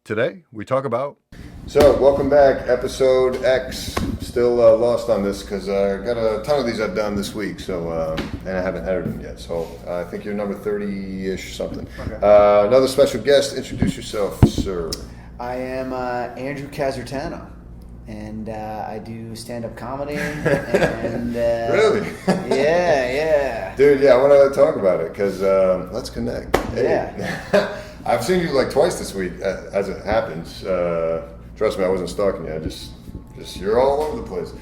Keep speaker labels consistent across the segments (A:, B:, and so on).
A: Today, we talk about... So, welcome back, episode X. Still lost on this because I got a ton of these I've done this week, so and I haven't edited them yet. So, I think you're number 30-ish something. Okay. Another special guest. Introduce yourself, sir.
B: I am Andrew Casertano, and I do stand-up comedy. And
A: Really?
B: Yeah.
A: Dude, yeah, I want to talk about it because let's connect. Hey.
B: Yeah.
A: I've seen you like twice this week, as it happens. Trust me, I wasn't stalking you. I just you're all over the place.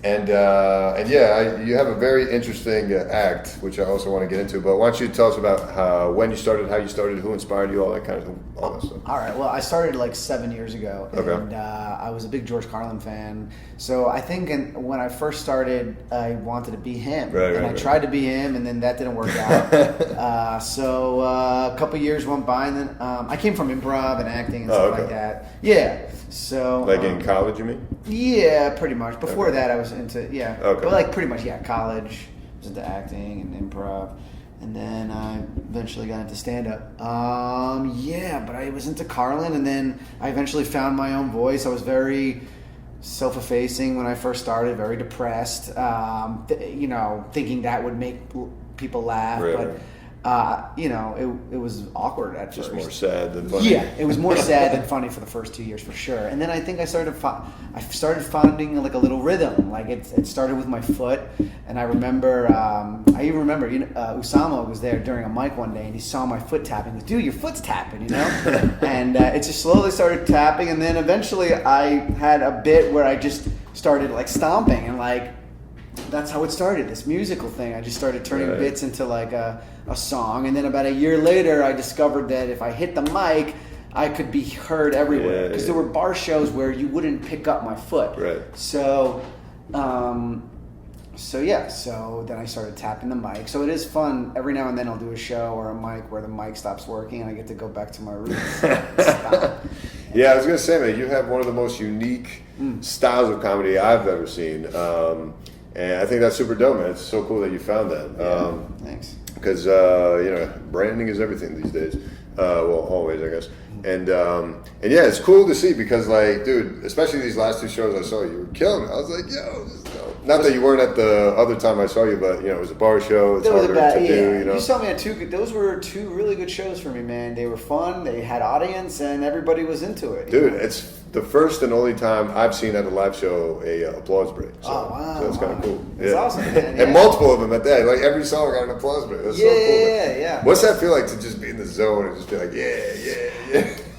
A: And yeah, you have a very interesting act, which I also want to get into. But why don't you tell us about when you started, how you started, who inspired you, all that stuff.
B: All right. Well, I started like 7 years ago, and
A: okay.
B: I was a big George Carlin fan. So I think when I first started, I wanted to be him, I tried to be him, and then that didn't work out. So a couple years went by, and then I came from improv and acting and stuff like that. Yeah. So
A: like in college, you mean?
B: Yeah, pretty much. Before that, I was into
A: Okay.
B: but like pretty much college. I was into acting and improv, and then I eventually got into stand up. But I was into Carlin, and then I eventually found my own voice. I was very self-effacing when I first started, very depressed. Thinking that would make people laugh, but. It was awkward at
A: just
B: first.
A: More sad than funny.
B: Yeah, it was more sad than funny for the first 2 years for sure. And then I think I started finding like a little rhythm. Like it started with my foot, and I remember Usama was there during a mic one day, and he saw my foot tapping. He goes, "Dude, your foot's tapping," And it just slowly started tapping, and then eventually I had a bit where I just started like stomping, and like that's how it started. This musical thing. I just started turning bits into like a song, and then about a year later I discovered that if I hit the mic I could be heard everywhere, because there were bar shows where you wouldn't pick up my foot, so then I started tapping the mic. So it is fun. Every now and then I'll do a show or a mic where the mic stops working and I get to go back to my roots.
A: Yeah, I was gonna say, man, you have one of the most unique styles of comedy I've ever seen, and I think that's super dope, man. It's so cool that you found that.
B: Thanks.
A: Because branding is everything these days. Always, I guess. And yeah, it's cool to see because, like, dude, especially these last two shows I saw, you were killing it. I was like, yo, this is dope. Not that you weren't at the other time I saw you, but it was a bar show. It's harder to do.
B: You saw me at two. Those were two really good shows for me, man. They were fun. They had audience, and everybody was into it.
A: Dude, it's the first and only time I've seen at a live show a applause break. So,
B: wow!
A: So that's kind of cool.
B: It's awesome, man.
A: And multiple of them at that. Like every song got an applause break. That's so cool.
B: Yeah.
A: What's that feel like to just be in the zone and just be like, yeah?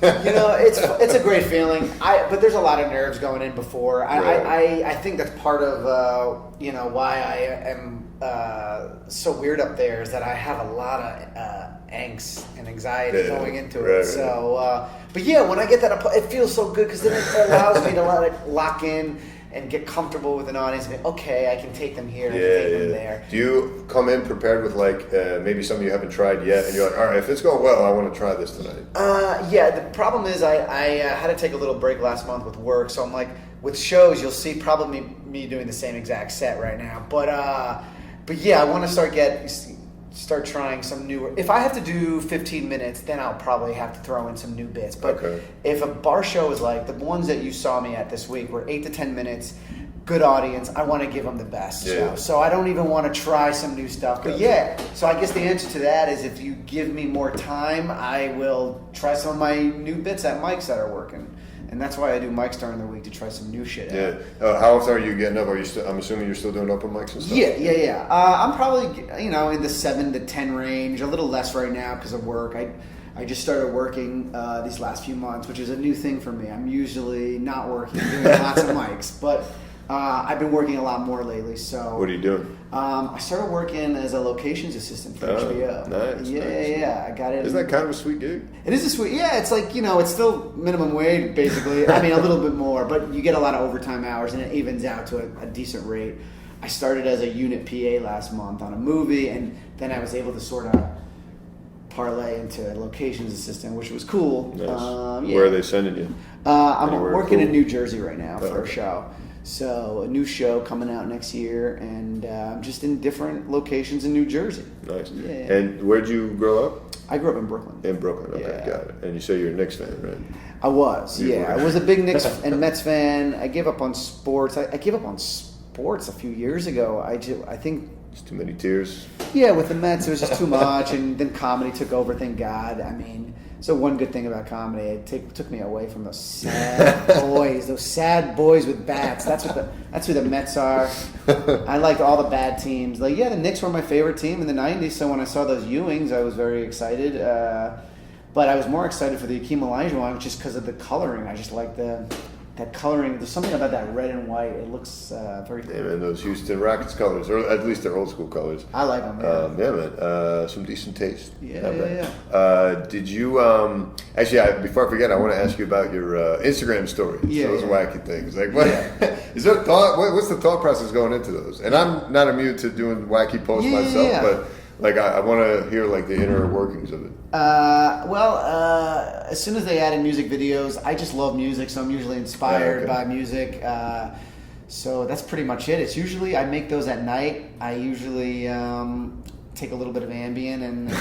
B: It's a great feeling. But there's a lot of nerves going in before. I think that's part of why I am so weird up there, is that I have a lot of angst and anxiety going into it. So, but yeah, when I get that, it feels so good because then it allows me to lock in and get comfortable with an audience. And okay, I can take them here, I can take them there.
A: Do you come in prepared with like maybe something you haven't tried yet, and you're like, all right, if it's going well, I want to try this tonight?
B: The problem is I had to take a little break last month with work, so I'm like, with shows, you'll see probably me doing the same exact set right now. But yeah, I want to start trying some newer. If I have to do 15 minutes, then I'll probably have to throw in some new bits. But if a bar show is like the ones that you saw me at this week were 8 to 10 minutes, good audience, I want to give them the best show. So I don't even want to try some new stuff. But so I guess the answer to that is if you give me more time, I will try some of my new bits at mics that are working. And that's why I do mics during the week, to try some new shit out.
A: How often are you getting up? I'm assuming you're still doing open mics and stuff?
B: Yeah. I'm probably, in the 7 to 10 range, a little less right now because of work. I just started working these last few months, which is a new thing for me. I'm usually not working, doing lots of mics, but I've been working a lot more lately. So
A: what are you doing?
B: I started working as a locations assistant for HBO.
A: Nice.
B: Yeah. I got it.
A: Isn't that kind of a sweet gig?
B: It is a sweet. Yeah, it's like it's still minimum wage basically. I mean, a little bit more, but you get a lot of overtime hours, and it evens out to a decent rate. I started as a unit PA last month on a movie, and then I was able to sort of parlay into a locations assistant, which was cool.
A: Nice. Where are they sending you?
B: I'm working in New Jersey right now for a show. So a new show coming out next year, and I'm just in different locations in New Jersey.
A: Nice.
B: Yeah.
A: And where'd you grow up?
B: I grew up in Brooklyn.
A: In Brooklyn, okay,
B: Yeah.
A: got it. And you say you're a Knicks fan, right?
B: I was,
A: You
B: yeah.
A: were.
B: I was a big Knicks and Mets fan. I gave up on sports. I gave up on sports a few years ago. I think,
A: It's too many tears.
B: yeah, with the Mets, it was just too much, and then comedy took over, thank God. I mean, so one good thing about comedy, it took me away from those sad boys with bats. That's who the Mets are. I liked all the bad teams. Like, yeah, the Knicks were my favorite team in the 90s, so when I saw those Ewings, I was very excited. But I was more excited for the Akeem Olajuwon just because of the coloring. I just like that coloring. There's something about that red and white. It looks very cool.
A: Yeah, man, those Houston Rockets colors, or at least their old school colors.
B: I like them, yeah.
A: Yeah, man. Some decent taste.
B: Yeah,
A: Not
B: yeah,
A: bad. Did you actually? Before I forget, I want to ask you about your Instagram story.
B: Yeah,
A: those
B: yeah.
A: wacky things. Like, what is there thought? What's the thought process going into those? And I'm not immune to doing wacky posts myself,
B: Yeah.
A: but like I want to hear like the inner workings of it.
B: As soon as they added music videos, I just love music, so I'm usually inspired by music. So that's pretty much it. It's usually, I make those at night. I usually take a little bit of Ambien and,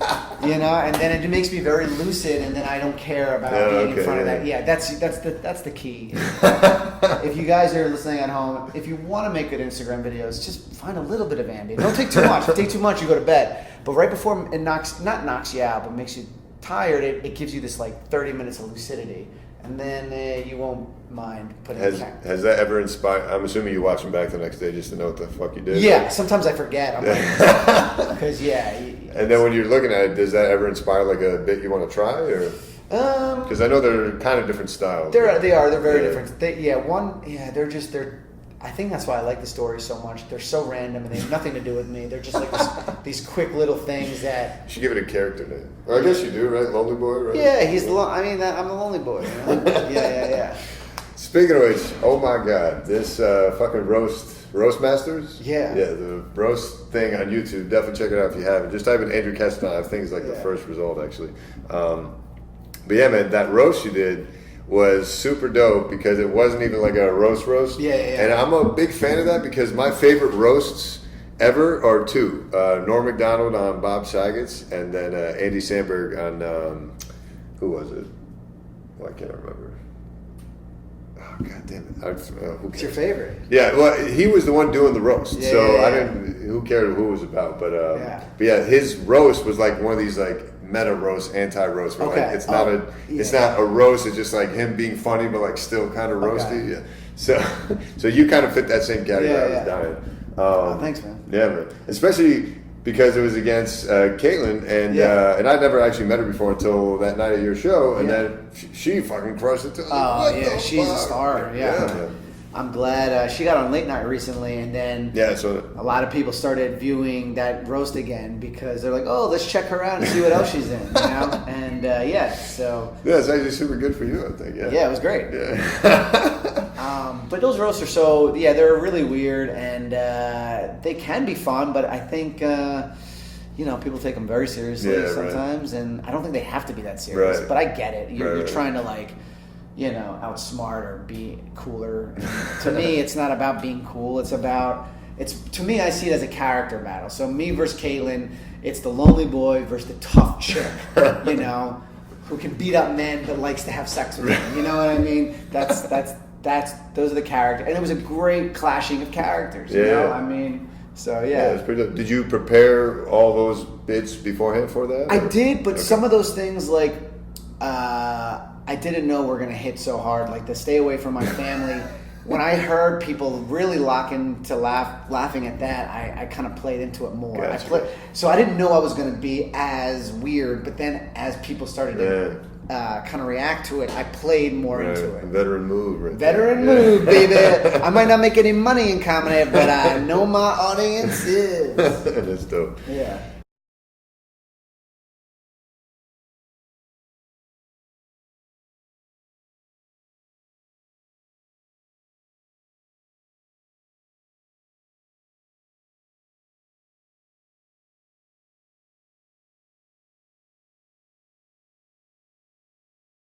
B: and then it makes me very lucid, and then I don't care about being in front of that. Yeah, that's the key. If you guys are listening at home, if you want to make good Instagram videos, just find a little bit of Ambien. Don't take too much. If you take too much, you go to bed. But right before it knocks you out, but makes you tired, it gives you this like 30 minutes of lucidity, and then you won't mind putting it back.
A: Has that ever inspired? I'm assuming you watch them back the next day just to know what the fuck you did.
B: Yeah, sometimes I forget. I'm like, because
A: And then when you're looking at it, does that ever inspire like a bit you want to try, or? Because I know they're kind of different styles.
B: They're very different. They're. I think that's why I like the stories so much. They're so random and they have nothing to do with me. They're just like these quick little things that.
A: You should give it a character name. Or I guess you do, right? Lonely Boy, right?
B: Yeah, he's the. I'm the lonely boy. You know? Yeah.
A: Speaking of which, oh my God, this fucking roast masters.
B: Yeah.
A: Yeah, the roast thing on YouTube. Definitely check it out if you haven't. Just type in Andrew Casertano. I think it's like the first result actually. But yeah, man, that roast you did was super dope because it wasn't even like a roast.
B: Yeah.
A: And I'm a big fan of that because my favorite roasts ever are two. Norm Macdonald on Bob Saget's, and then Andy Samberg on, who was it? Oh, I can't remember. Oh, God damn it. Who cares?
B: What's your favorite?
A: Yeah, well, he was the one doing the roast, so
B: Yeah.
A: I didn't, who cared who it was about, but yeah, his roast was like one of these like meta roast, anti-roast, where like it's not a roast, it's just like him being funny but like still kind of roasty. Yeah. So you kind of fit that same category. I was dying.
B: Thanks, man.
A: Yeah, man. Especially because it was against Caitlin, and I never actually met her before until that night at your show, and then she fucking crushed it too.
B: She's a star. Yeah,
A: man.
B: I'm glad she got on late night recently, and then
A: so
B: a lot of people started viewing that roast again because they're like, "Oh, let's check her out and see what else she's in," you know. And so
A: it's actually super good for you, I think.
B: Yeah, it was great.
A: Yeah.
B: But those roasts are they're really weird, and they can be fun, but I think people take them very seriously sometimes, and I don't think they have to be that serious.
A: Right.
B: But I get it. You're
A: Right.
B: trying to like, outsmart or be cooler. And to me, it's not about being cool. To me, I see it as a character battle. So me versus Caitlin, it's the lonely boy versus the tough chick, who can beat up men but likes to have sex with them. You know what I mean? Those are the characters. And it was a great clashing of characters, you know? I mean, so
A: Yeah, it's pretty. Did you prepare all those bits beforehand for that?
B: I did, but some of those things, like, I didn't know were going to hit so hard. Like the stay away from my family. When I heard people really lock into laughing at that, I kind of played into it more.
A: Gotcha.
B: So I didn't know I was going to be as weird, but then as people started to kind of react to it, I played more into it.
A: Veteran move, right?
B: Veteran move, baby. I might not make any money in comedy, but I know my audience is.
A: That's dope.
B: Yeah.